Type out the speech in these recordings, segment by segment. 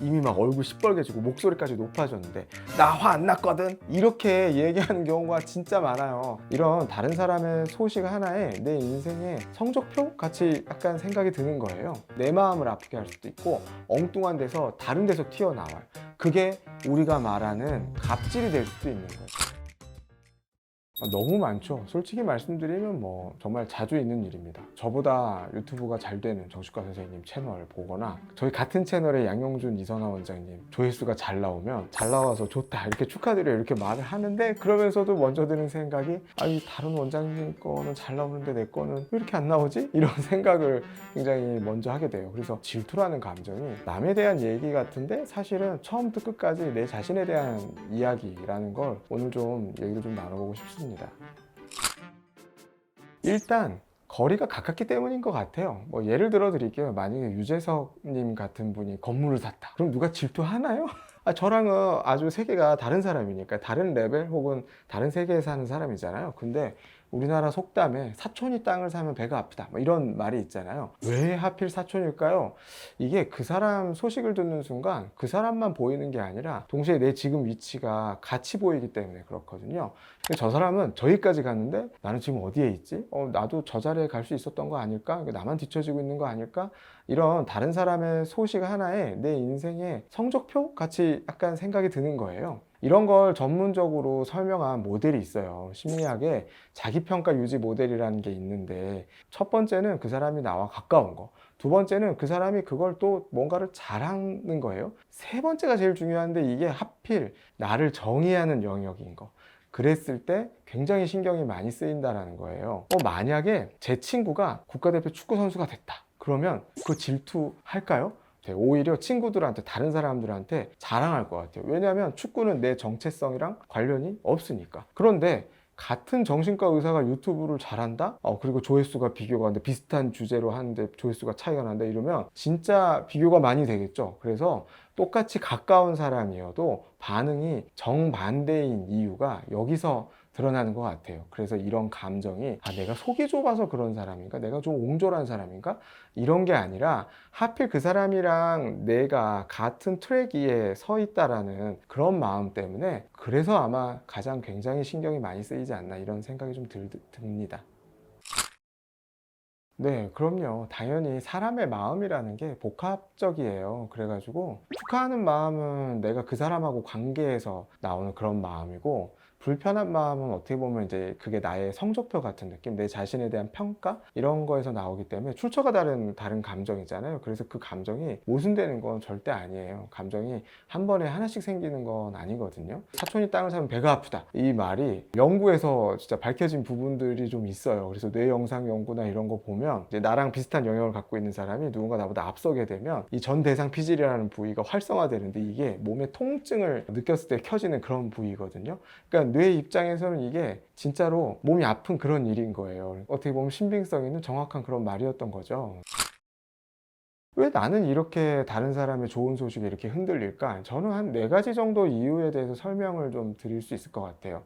이미 막 얼굴 시뻘개지고 목소리까지 높아졌는데 나 화 안 났거든 이렇게 얘기하는 경우가 진짜 많아요. 이런 다른 사람의 소식 하나에 내 인생의 성적표 같이 약간 생각이 드는 거예요. 내 마음을 아프게 할 수도 있고 엉뚱한 데서 다른 데서 튀어나와요. 그게 우리가 말하는 갑질이 될 수도 있는 거예요. 너무 많죠. 솔직히 말씀드리면 뭐 정말 자주 있는 일입니다. 저보다 유튜브가 잘 되는 정신과 선생님 채널 보거나 저희 같은 채널의 양영준 이선화 원장님 조회수가 잘 나오면 잘 나와서 좋다 이렇게 축하드려요 이렇게 말을 하는데, 그러면서도 먼저 드는 생각이 아니 다른 원장님 거는 잘 나오는데 내 거는 왜 이렇게 안 나오지? 이런 생각을 굉장히 먼저 하게 돼요. 그래서 질투라는 감정이 남에 대한 얘기 같은데 사실은 처음부터 끝까지 내 자신에 대한 이야기라는 걸 오늘 좀 얘기를 좀 나눠보고 싶습니다. 일단 거리가 가깝기 때문인 것 같아요. 뭐 예를 들어 드릴게요. 만약에 유재석님 같은 분이 건물을 샀다. 그럼 누가 질투하나요? 저랑은 아주 세계가 다른 사람이니까 다른 레벨 혹은 다른 세계에 사는 사람이잖아요. 근데 우리나라 속담에 사촌이 땅을 사면 배가 아프다 뭐 이런 말이 있잖아요. 왜 하필 사촌일까요? 이게 그 사람 소식을 듣는 순간 그 사람만 보이는 게 아니라 동시에 내 지금 위치가 같이 보이기 때문에 그렇거든요. 저 사람은 저기까지 갔는데 나는 지금 어디에 있지? 나도 저 자리에 갈 수 있었던 거 아닐까? 나만 뒤처지고 있는 거 아닐까? 이런 다른 사람의 소식 하나에 내 인생의 성적표 같이 약간 생각이 드는 거예요. 이런 걸 전문적으로 설명한 모델이 있어요. 심리학에 자기평가 유지 모델이라는 게 있는데, 첫 번째는 그 사람이 나와 가까운 거, 두 번째는 그 사람이 그걸 또 뭔가를 잘하는 거예요. 세 번째가 제일 중요한데 이게 하필 나를 정의하는 영역인 거. 그랬을 때 굉장히 신경이 많이 쓰인다는 거예요. 만약에 제 친구가 국가대표 축구 선수가 됐다. 그러면 그 질투할까요? 오히려 친구들한테, 다른 사람들한테 자랑할 것 같아요. 왜냐하면 축구는 내 정체성이랑 관련이 없으니까. 그런데 같은 정신과 의사가 유튜브를 잘한다? 그리고 조회수가 비교가 하는데 비슷한 주제로 하는데 조회수가 차이가 난다 이러면 진짜 비교가 많이 되겠죠. 그래서 똑같이 가까운 사람이어도 반응이 정반대인 이유가 여기서 드러나는 것 같아요. 그래서 이런 감정이 내가 속이 좁아서 그런 사람인가? 내가 좀 옹졸한 사람인가? 이런 게 아니라 하필 그 사람이랑 내가 같은 트랙 위에 서 있다라는 그런 마음 때문에, 그래서 아마 가장 굉장히 신경이 많이 쓰이지 않나 이런 생각이 좀 듭니다. 네, 그럼요. 당연히 사람의 마음이라는 게 복합적이에요. 그래가지고 축하하는 마음은 내가 그 사람하고 관계에서 나오는 그런 마음이고, 불편한 마음은 어떻게 보면 이제 그게 나의 성적표 같은 느낌, 내 자신에 대한 평가 이런 거에서 나오기 때문에 출처가 다른 감정이잖아요. 그래서 그 감정이 모순되는 건 절대 아니에요. 감정이 한 번에 하나씩 생기는 건 아니거든요. 사촌이 땅을 사면 배가 아프다, 이 말이 연구에서 진짜 밝혀진 부분들이 좀 있어요. 그래서 뇌 영상 연구나 이런 거 보면 이제 나랑 비슷한 영역을 갖고 있는 사람이 누군가 나보다 앞서게 되면 이 전 대상 피질이라는 부위가 활성화되는데, 이게 몸의 통증을 느꼈을 때 켜지는 그런 부위거든요. 그러니까 뇌 입장에서는 이게 진짜로 몸이 아픈 그런 일인 거예요. 어떻게 보면 신빙성 있는 정확한 그런 말이었던 거죠. 왜 나는 이렇게 다른 사람의 좋은 소식에 이렇게 흔들릴까? 저는 한 4가지 정도 이유에 대해서 설명을 좀 드릴 수 있을 것 같아요.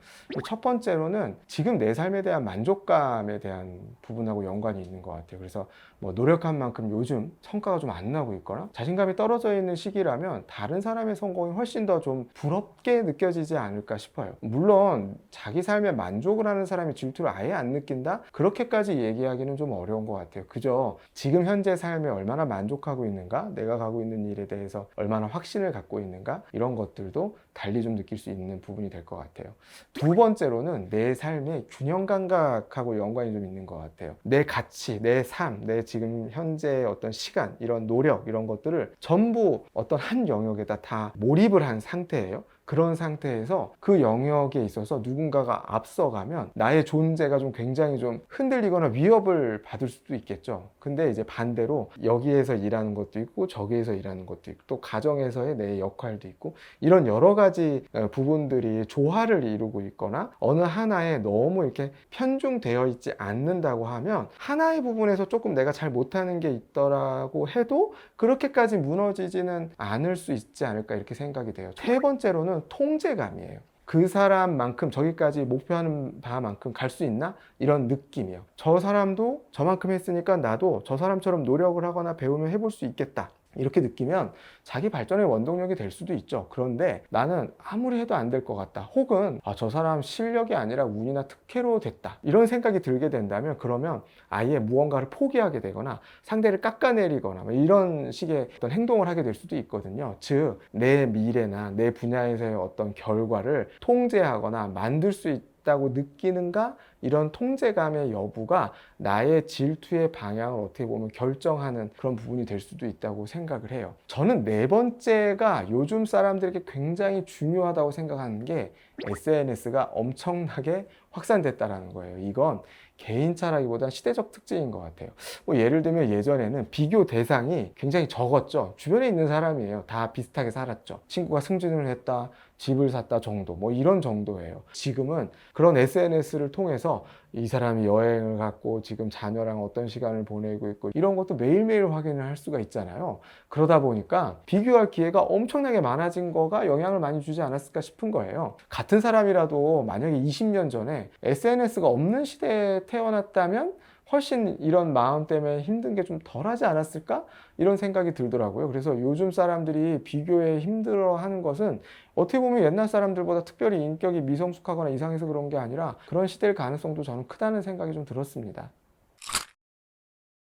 첫 번째로는 지금 내 삶에 대한 만족감에 대한 부분하고 연관이 있는 것 같아요. 그래서 뭐 노력한 만큼 요즘 성과가 좀 안 나고 있거나 자신감이 떨어져 있는 시기라면 다른 사람의 성공이 훨씬 더 좀 부럽게 느껴지지 않을까 싶어요. 물론 자기 삶에 만족을 하는 사람이 질투를 아예 안 느낀다? 그렇게까지 얘기하기는 좀 어려운 것 같아요. 그저 지금 현재 삶에 얼마나 만족하고 있는가, 내가 가고 있는 일에 대해서 얼마나 확신을 갖고 있는가, 이런 것들도 달리 좀 느낄 수 있는 부분이 될 것 같아요. 두 번째로는 내 삶의 균형 감각하고 연관이 좀 있는 것 같아요. 내 가치, 내 삶, 내 지금 현재 어떤 시간, 이런 노력, 이런 것들을 전부 어떤 한 영역에다 다 몰입을 한 상태예요. 그런 상태에서 그 영역에 있어서 누군가가 앞서가면 나의 존재가 좀 굉장히 좀 흔들리거나 위협을 받을 수도 있겠죠. 근데 이제 반대로 여기에서 일하는 것도 있고 저기에서 일하는 것도 있고 또 가정에서의 내 역할도 있고, 이런 여러 가지 부분들이 조화를 이루고 있거나 어느 하나에 너무 이렇게 편중되어 있지 않는다고 하면, 하나의 부분에서 조금 내가 잘 못하는 게 있더라고 해도 그렇게까지 무너지지는 않을 수 있지 않을까 이렇게 생각이 돼요. 세 번째로는 통제감이에요. 그 사람만큼 저기까지 목표하는 바만큼 갈 수 있나? 이런 느낌이요. 저 사람도 저만큼 했으니까 나도 저 사람처럼 노력을 하거나 배우면 해볼 수 있겠다. 이렇게 느끼면 자기 발전의 원동력이 될 수도 있죠. 그런데 나는 아무리 해도 안 될 것 같다. 혹은 저 사람 실력이 아니라 운이나 특혜로 됐다. 이런 생각이 들게 된다면 그러면 아예 무언가를 포기하게 되거나 상대를 깎아내리거나 뭐 이런 식의 어떤 행동을 하게 될 수도 있거든요. 즉, 내 미래나 내 분야에서의 어떤 결과를 통제하거나 만들 수 있다고 느끼는가? 이런 통제감의 여부가 나의 질투의 방향을 어떻게 보면 결정하는 그런 부분이 될 수도 있다고 생각을 해요. 저는 네 번째가 요즘 사람들에게 굉장히 중요하다고 생각하는 게 SNS가 엄청나게 확산됐다라는 거예요. 이건 개인차라기보다 시대적 특징인 것 같아요. 뭐 예를 들면 예전에는 비교 대상이 굉장히 적었죠. 주변에 있는 사람이에요. 다 비슷하게 살았죠. 친구가 승진을 했다, 집을 샀다 정도, 뭐 이런 정도예요. 지금은 그런 SNS를 통해서 이 사람이 여행을 갔고 지금 자녀랑 어떤 시간을 보내고 있고 이런 것도 매일매일 확인을 할 수가 있잖아요. 그러다 보니까 비교할 기회가 엄청나게 많아진 거가 영향을 많이 주지 않았을까 싶은 거예요. 같은 사람이라도 만약에 20년 전에 SNS가 없는 시대에 태어났다면 훨씬 이런 마음 때문에 힘든 게 좀 덜하지 않았을까? 이런 생각이 들더라고요. 그래서 요즘 사람들이 비교에 힘들어하는 것은 어떻게 보면 옛날 사람들보다 특별히 인격이 미성숙하거나 이상해서 그런 게 아니라 그런 시대일 가능성도 저는 크다는 생각이 좀 들었습니다.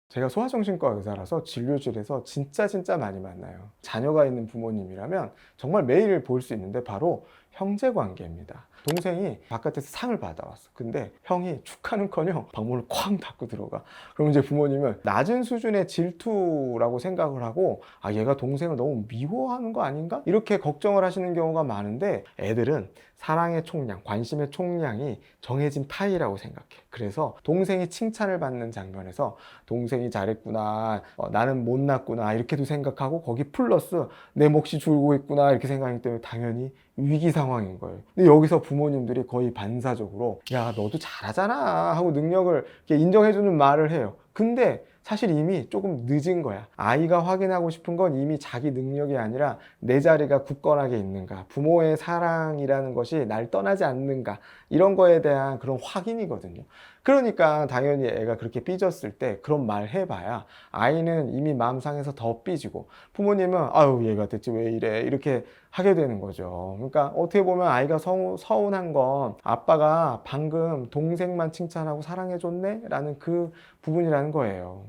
제가 소아정신과 의사라서 진료실에서 진짜 많이 만나요. 자녀가 있는 부모님이라면 정말 매일 볼 수 있는데 바로 형제 관계입니다. 동생이 바깥에서 상을 받아왔어. 근데 형이 축하는커녕 방문을 쾅 닫고 들어가. 그럼 이제 부모님은 낮은 수준의 질투라고 생각을 하고 얘가 동생을 너무 미워하는 거 아닌가? 이렇게 걱정을 하시는 경우가 많은데 애들은 사랑의 총량, 관심의 총량이 정해진 파이라고 생각해. 그래서 동생이 칭찬을 받는 장면에서 동생이 잘했구나, 나는 못났구나 이렇게도 생각하고 거기 플러스 내 몫이 줄고 있구나 이렇게 생각하기 때문에 당연히 위기 상황인 거예요. 근데 여기서 부모님들이 거의 반사적으로 야 너도 잘하잖아 하고 능력을 이렇게 인정해주는 말을 해요. 근데 사실 이미 조금 늦은 거야. 아이가 확인하고 싶은 건 이미 자기 능력이 아니라 내 자리가 굳건하게 있는가, 부모의 사랑이라는 것이 날 떠나지 않는가, 이런 거에 대한 그런 확인이거든요. 그러니까 당연히 애가 그렇게 삐졌을 때 그런 말 해봐야 아이는 이미 마음 상해서 더 삐지고 부모님은 아유 얘가 대체 왜 이래 이렇게 하게 되는 거죠. 그러니까 어떻게 보면 아이가 서운한 건 아빠가 방금 동생만 칭찬하고 사랑해줬네 라는 그 부분이라는 거예요.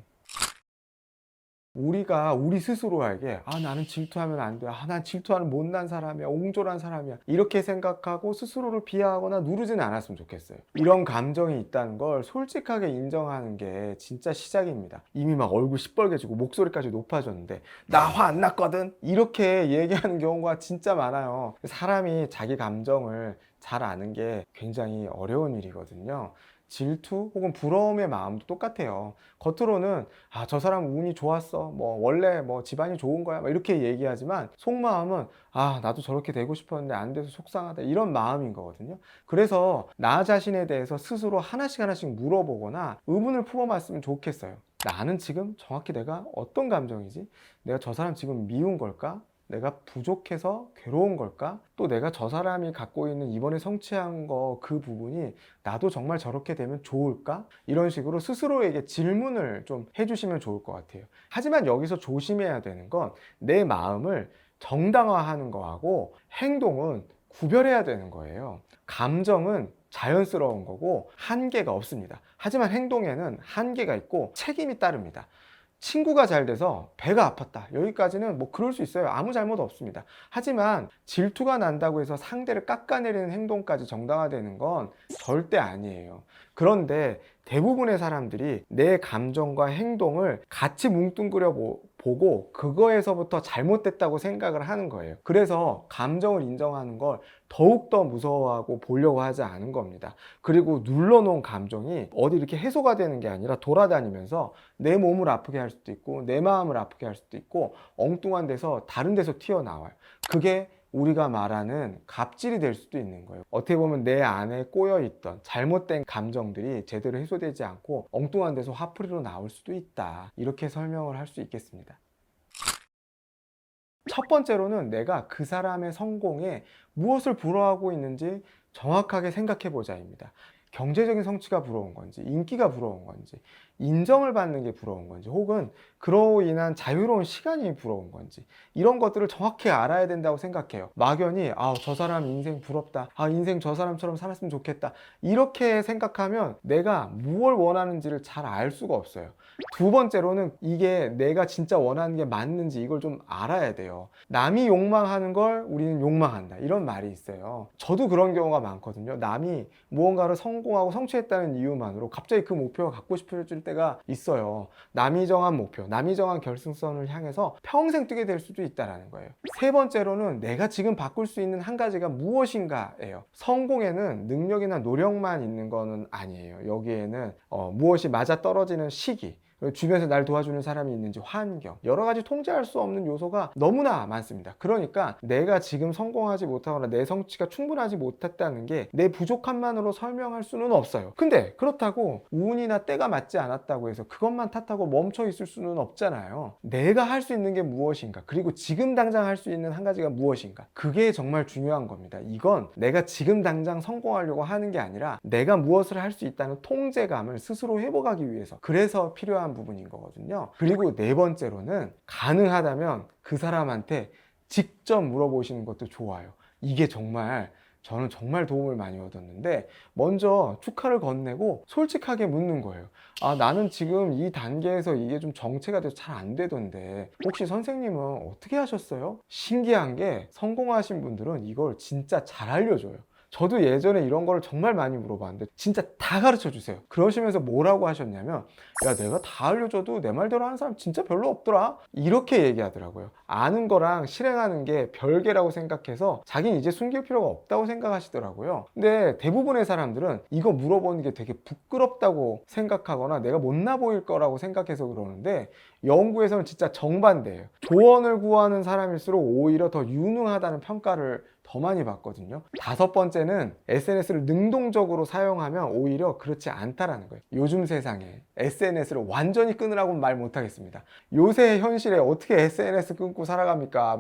우리가 우리 스스로에게 나는 질투하면 안 돼. 난 질투하는 못난 사람이야. 옹졸한 사람이야. 이렇게 생각하고 스스로를 비하하거나 누르지는 않았으면 좋겠어요. 이런 감정이 있다는 걸 솔직하게 인정하는 게 진짜 시작입니다. 이미 막 얼굴 시뻘개지고 목소리까지 높아졌는데 나 화 안 났거든? 이렇게 얘기하는 경우가 진짜 많아요. 사람이 자기 감정을 잘 아는 게 굉장히 어려운 일이거든요. 질투 혹은 부러움의 마음도 똑같아요. 겉으로는 저 사람 운이 좋았어, 뭐 원래 뭐 집안이 좋은 거야 막 이렇게 얘기하지만 속마음은 나도 저렇게 되고 싶었는데 안 돼서 속상하다 이런 마음인 거거든요. 그래서 나 자신에 대해서 스스로 하나씩 물어보거나 의문을 품어봤으면 좋겠어요. 나는 지금 정확히 내가 어떤 감정이지? 내가 저 사람 지금 미운 걸까? 내가 부족해서 괴로운 걸까? 또 내가 저 사람이 갖고 있는 이번에 성취한 거 그 부분이 나도 정말 저렇게 되면 좋을까? 이런 식으로 스스로에게 질문을 좀 해주시면 좋을 것 같아요. 하지만 여기서 조심해야 되는 건 내 마음을 정당화하는 거하고 행동은 구별해야 되는 거예요. 감정은 자연스러운 거고 한계가 없습니다. 하지만 행동에는 한계가 있고 책임이 따릅니다. 친구가 잘 돼서 배가 아팠다. 여기까지는 뭐 그럴 수 있어요. 아무 잘못 없습니다. 하지만 질투가 난다고 해서 상대를 깎아내리는 행동까지 정당화되는 건 절대 아니에요. 그런데 대부분의 사람들이 내 감정과 행동을 같이 뭉뚱그려 보고 그거에서부터 잘못됐다고 생각을 하는 거예요. 그래서 감정을 인정하는 걸 더욱더 무서워하고 보려고 하지 않은 겁니다. 그리고 눌러놓은 감정이 어디 이렇게 해소가 되는 게 아니라 돌아다니면서 내 몸을 아프게 할 수도 있고 내 마음을 아프게 할 수도 있고 엉뚱한 데서 다른 데서 튀어나와요. 그게 우리가 말하는 갑질이 될 수도 있는 거예요. 어떻게 보면 내 안에 꼬여있던 잘못된 감정들이 제대로 해소되지 않고 엉뚱한 데서 화풀이로 나올 수도 있다. 이렇게 설명을 할 수 있겠습니다. 첫 번째로는 내가 그 사람의 성공에 무엇을 부러워하고 있는지 정확하게 생각해 보자입니다. 경제적인 성취가 부러운 건지, 인기가 부러운 건지, 인정을 받는 게 부러운 건지, 혹은 그로 인한 자유로운 시간이 부러운 건지, 이런 것들을 정확히 알아야 된다고 생각해요. 막연히 저 사람 인생 부럽다, 인생 저 사람처럼 살았으면 좋겠다, 이렇게 생각하면 내가 무엇을 원하는지를 잘 알 수가 없어요. 두 번째로는 이게 내가 진짜 원하는 게 맞는지 이걸 좀 알아야 돼요. 남이 욕망하는 걸 우리는 욕망한다, 이런 말이 있어요. 저도 그런 경우가 많거든요. 남이 무언가를 성공하고 성취했다는 이유만으로 갑자기 그 목표가 갖고 싶어질 때가 있어요. 남이 정한 목표, 남이 정한 결승선을 향해서 평생 뛰게 될 수도 있다는 거예요. 세 번째로는 내가 지금 바꿀 수 있는 한 가지가 무엇인가예요. 성공에는 능력이나 노력만 있는 거는 아니에요. 여기에는 무엇이 맞아 떨어지는 시기, 주변에서 날 도와주는 사람이 있는지, 환경, 여러 가지 통제할 수 없는 요소가 너무나 많습니다. 그러니까 내가 지금 성공하지 못하거나 내 성취가 충분하지 못했다는 게 내 부족함만으로 설명할 수는 없어요. 근데 그렇다고 운이나 때가 맞지 않았다고 해서 그것만 탓하고 멈춰 있을 수는 없잖아요. 내가 할 수 있는 게 무엇인가, 그리고 지금 당장 할 수 있는 한 가지가 무엇인가, 그게 정말 중요한 겁니다. 이건 내가 지금 당장 성공하려고 하는 게 아니라 내가 무엇을 할 수 있다는 통제감을 스스로 회복하기 위해서, 그래서 필요한 부분인 거거든요. 그리고 네 번째로는 가능하다면 그 사람한테 직접 물어보시는 것도 좋아요. 이게 저는 정말 도움을 많이 얻었는데, 먼저 축하를 건네고 솔직하게 묻는 거예요. 나는 지금 이 단계에서 이게 좀 정체가 돼서 잘 안 되던데 혹시 선생님은 어떻게 하셨어요? 신기한 게 성공하신 분들은 이걸 진짜 잘 알려줘요. 저도 예전에 이런 거를 정말 많이 물어봤는데 진짜 다 가르쳐 주세요. 그러시면서 뭐라고 하셨냐면, 야, 내가 다 알려줘도 내 말대로 하는 사람 진짜 별로 없더라, 이렇게 얘기하더라고요. 아는 거랑 실행하는 게 별개라고 생각해서 자기는 이제 숨길 필요가 없다고 생각하시더라고요. 근데 대부분의 사람들은 이거 물어보는 게 되게 부끄럽다고 생각하거나 내가 못나 보일 거라고 생각해서 그러는데, 연구에서는 진짜 정반대예요. 조언을 구하는 사람일수록 오히려 더 유능하다는 평가를 더 많이 받거든요. 다섯 번째는 SNS를 능동적으로 사용하면 오히려 그렇지 않다라는 거예요. 요즘 세상에 SNS를 완전히 끊으라고는 말 못하겠습니다. 요새 현실에 어떻게 SNS 끊고 살아갑니까?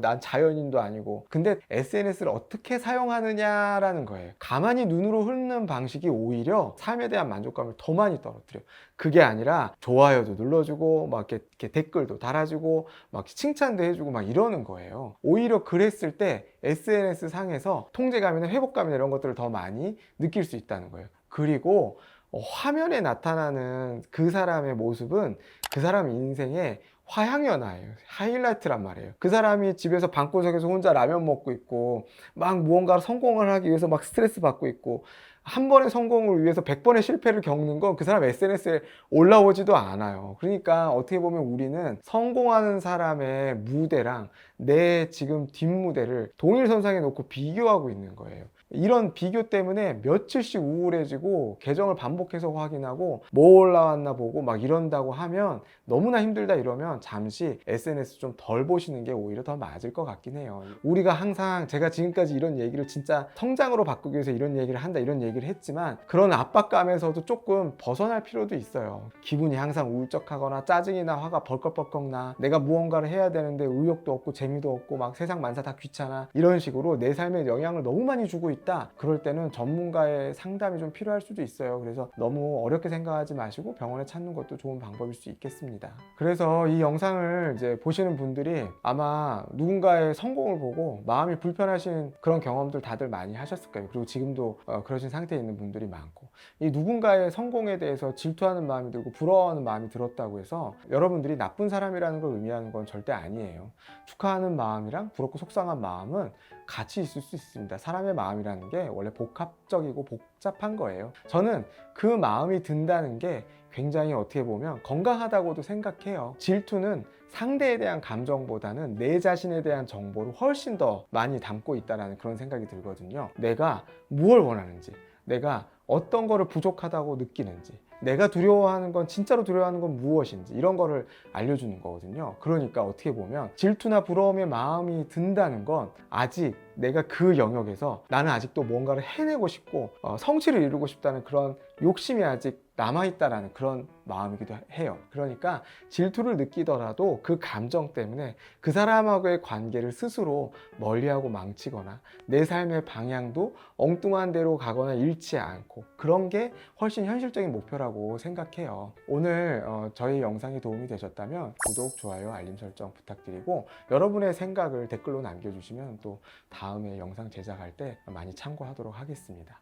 난 자연인도 아니고. 근데 SNS를 어떻게 사용하느냐라는 거예요. 가만히 눈으로 흐르는 방식이 오히려 삶에 대한 만족감을 더 많이 떨어뜨려요. 그게 아니라 좋아요도 눌러주고 막 이렇게 댓글도 달아주고 막 칭찬도 해주고 막 이러는 거예요. 오히려 그랬을 때 SNS 상에서 통제감이나 회복감이나 이런 것들을 더 많이 느낄 수 있다는 거예요. 그리고 화면에 나타나는 그 사람의 모습은 그 사람 인생의 화양연화예요. 하이라이트란 말이에요. 그 사람이 집에서 방구석에서 혼자 라면 먹고 있고 막 무언가를 성공을 하기 위해서 막 스트레스 받고 있고, 한 번의 성공을 위해서 100번의 실패를 겪는 건 그 사람 SNS에 올라오지도 않아요. 그러니까 어떻게 보면 우리는 성공하는 사람의 무대랑 내 지금 뒷무대를 동일선상에 놓고 비교하고 있는 거예요. 이런 비교 때문에 며칠씩 우울해지고 계정을 반복해서 확인하고 뭐 올라왔나 보고 막 이런다고 하면, 너무나 힘들다 이러면 잠시 SNS 좀 덜 보시는 게 오히려 더 맞을 것 같긴 해요. 우리가 항상, 제가 지금까지 이런 얘기를 진짜 성장으로 바꾸기 위해서 이런 얘기를 한다, 이런 얘기를 했지만, 그런 압박감에서도 조금 벗어날 필요도 있어요. 기분이 항상 울적하거나 짜증이나 화가 벌컥벌컥 나, 내가 무언가를 해야 되는데 의욕도 없고 재미도 없고 막 세상 만사 다 귀찮아, 이런 식으로 내 삶에 영향을 너무 많이 주고 있다, 그럴 때는 전문가의 상담이 좀 필요할 수도 있어요. 그래서 너무 어렵게 생각하지 마시고 병원에 찾는 것도 좋은 방법일 수 있겠습니다. 그래서 이 영상을 이제 보시는 분들이 아마 누군가의 성공을 보고 마음이 불편하신 그런 경험들 다들 많이 하셨을 거예요. 그리고 지금도 그러신 상태에 있는 분들이 많고, 이 누군가의 성공에 대해서 질투하는 마음이 들고 부러워하는 마음이 들었다고 해서 여러분들이 나쁜 사람이라는 걸 의미하는 건 절대 아니에요. 축하하는 마음이랑 부럽고 속상한 마음은 같이 있을 수 있습니다. 사람의 마음이라는 게 원래 복합적이고 복잡한 거예요. 저는 그 마음이 든다는 게 굉장히 어떻게 보면 건강하다고도 생각해요. 질투는 상대에 대한 감정보다는 내 자신에 대한 정보를 훨씬 더 많이 담고 있다는 그런 생각이 들거든요. 내가 무엇을 원하는지, 내가 어떤 거를 부족하다고 느끼는지, 내가 두려워하는 건, 진짜로 두려워하는 건 무엇인지, 이런 거를 알려주는 거거든요. 그러니까 어떻게 보면 질투나 부러움의 마음이 든다는 건 아직 내가 그 영역에서 나는 아직도 뭔가를 해내고 싶고 성취를 이루고 싶다는 그런 욕심이 아직 남아있다라는 그런 마음이기도 해요. 그러니까 질투를 느끼더라도 그 감정 때문에 그 사람하고의 관계를 스스로 멀리하고 망치거나 내 삶의 방향도 엉뚱한 데로 가거나 잃지 않고, 그런 게 훨씬 현실적인 목표라고 생각해요. 오늘 저희 영상이 도움이 되셨다면 구독, 좋아요, 알림 설정 부탁드리고, 여러분의 생각을 댓글로 남겨주시면 또 다음에 영상 제작할 때 많이 참고하도록 하겠습니다.